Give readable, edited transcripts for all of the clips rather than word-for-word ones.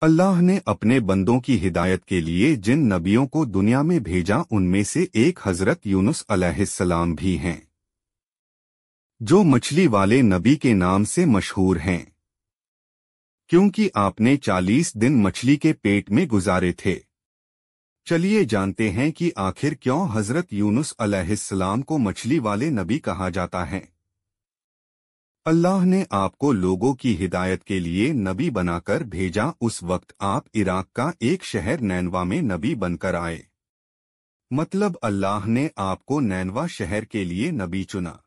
अल्लाह ने अपने बंदों की हिदायत के लिए जिन नबियों को दुनिया में भेजा उनमें से एक हजरत यूनुस अलैहिस्सलाम भी हैं, जो मछली वाले नबी के नाम से मशहूर हैं, क्योंकि आपने 40 दिन मछली के पेट में गुजारे थे। चलिए जानते हैं कि आखिर क्यों हजरत यूनुस अलैहिस्सलाम को मछली वाले नबी कहा जाता है। अल्लाह ने आपको लोगों की हिदायत के लिए नबी बनाकर भेजा। उस वक्त आप इराक का एक शहर नैनवा में नबी बनकर आए। मतलब अल्लाह ने आपको नैनवा शहर के लिए नबी चुना।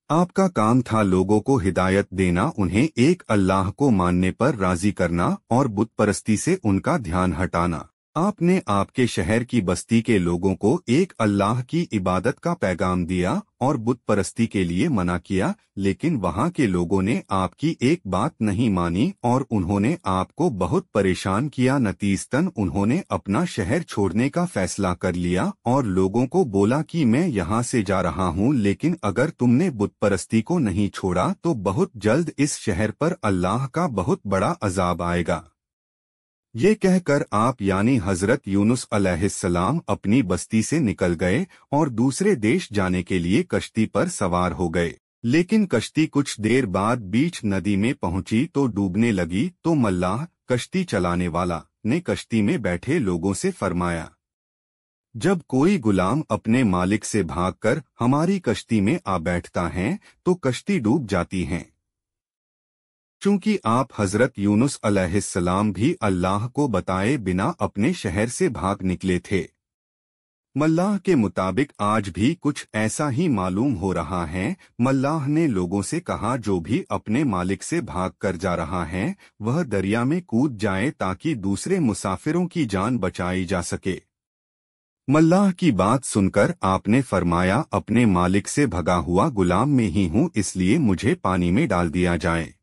आपका काम था लोगों को हिदायत देना, उन्हें एक अल्लाह को मानने पर राजी करना और बुत परस्ती से उनका ध्यान हटाना। आपने आपके शहर की बस्ती के लोगों को एक अल्लाह की इबादत का पैगाम दिया और बुत परस्ती के लिए मना किया, लेकिन वहां के लोगों ने आपकी एक बात नहीं मानी और उन्होंने आपको बहुत परेशान किया। नतीजतन उन्होंने अपना शहर छोड़ने का फैसला कर लिया और लोगों को बोला कि मैं यहाँ से जा रहा हूँ, लेकिन अगर तुमने बुत परस्ती को नहीं छोड़ा तो बहुत जल्द इस शहर पर अल्लाह का बहुत बड़ा अजाब आएगा। ये कहकर आप यानी हजरत यूनुस अलैहिस्सलाम अपनी बस्ती से निकल गए और दूसरे देश जाने के लिए कश्ती पर सवार हो गए। लेकिन कश्ती कुछ देर बाद बीच नदी में पहुंची तो डूबने लगी। तो मल्लाह, कश्ती चलाने वाला, ने कश्ती में बैठे लोगों से फरमाया, जब कोई गुलाम अपने मालिक से भागकर हमारी कश्ती में आ बैठता है तो कश्ती डूब जाती है। चूंकि आप हजरत यूनुस अलैहिस्सलाम भी अल्लाह को बताए बिना अपने शहर से भाग निकले थे। मल्लाह के मुताबिक आज भी कुछ ऐसा ही मालूम हो रहा है। मल्लाह ने लोगों से कहा, जो भी अपने मालिक से भाग कर जा रहा है वह दरिया में कूद जाए ताकि दूसरे मुसाफिरों की जान बचाई जा सके। मल्लाह की बात सुनकर आपने फरमाया, अपने मालिक से भगा हुआ गुलाम में ही हूँ, इसलिए मुझे पानी में डाल दिया जाए।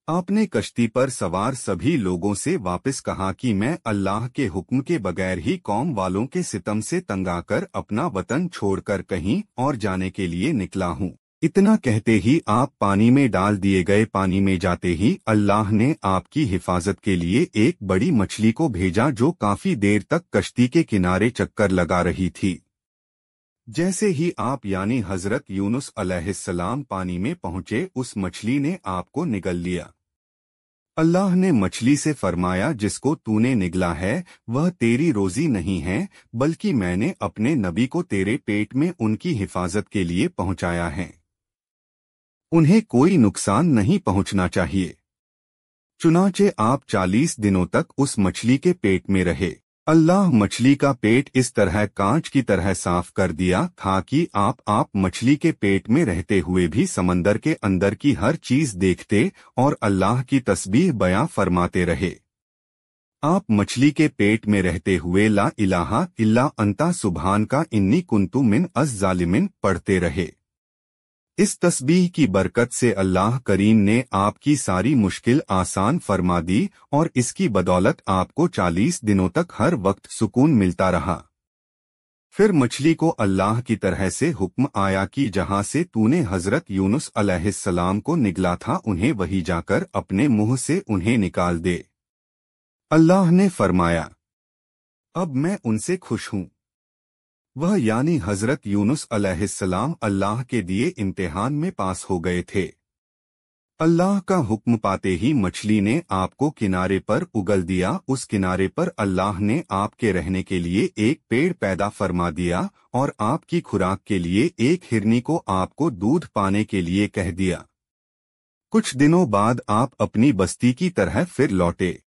आपने कश्ती पर सवार सभी लोगों से वापस कहा कि मैं अल्लाह के हुक्म के बगैर ही कौम वालों के सितम से तंगाकर अपना वतन छोड़कर कहीं और जाने के लिए निकला हूँ। इतना कहते ही आप पानी में डाल दिए गए। पानी में जाते ही अल्लाह ने आपकी हिफाजत के लिए एक बड़ी मछली को भेजा जो काफी देर तक कश्ती के किनारे चक्कर लगा रही थी। जैसे ही आप यानी हजरत यूनुस अलैहिस्सलाम पानी में पहुंचे, उस मछली ने आपको निगल लिया। अल्लाह ने मछली से फरमाया, जिसको तूने निगला है वह तेरी रोजी नहीं है, बल्कि मैंने अपने नबी को तेरे पेट में उनकी हिफाजत के लिए पहुंचाया है। उन्हें कोई नुकसान नहीं पहुंचना चाहिए। चुनाचे आप 40 दिनों तक उस मछली के पेट में रहे। अल्लाह मछली का पेट इस तरह कांच की तरह साफ कर दिया था कि आप मछली के पेट में रहते हुए भी समंदर के अंदर की हर चीज देखते और अल्लाह की तस्बीह बयां फरमाते रहे। आप मछली के पेट में रहते हुए ला इलाहा इल्ला अंता सुभान का इन्नी कुंतु मिन अज़ ज़ालिमिन पढ़ते रहे। इस तस्बीह की बरकत से अल्लाह करीम ने आपकी सारी मुश्किल आसान फरमा दी और इसकी बदौलत आपको 40 दिनों तक हर वक्त सुकून मिलता रहा। फिर मछली को अल्लाह की तरह से हुक्म आया कि जहां से तूने हजरत यूनुस अलैहिस्सलाम को निगला था उन्हें वही जाकर अपने मुंह से उन्हें निकाल दे। अल्लाह ने फरमाया, अब मैं उनसे खुश हूं। वह यानी हजरत यूनुस अलैहिस्सलाम अल्लाह के दिए इम्तिहान में पास हो गए थे। अल्लाह का हुक्म पाते ही मछली ने आपको किनारे पर उगल दिया। उस किनारे पर अल्लाह ने आपके रहने के लिए एक पेड़ पैदा फरमा दिया और आपकी खुराक के लिए एक हिरनी को आपको दूध पाने के लिए कह दिया। कुछ दिनों बाद आप अपनी बस्ती की तरह फिर लौटे।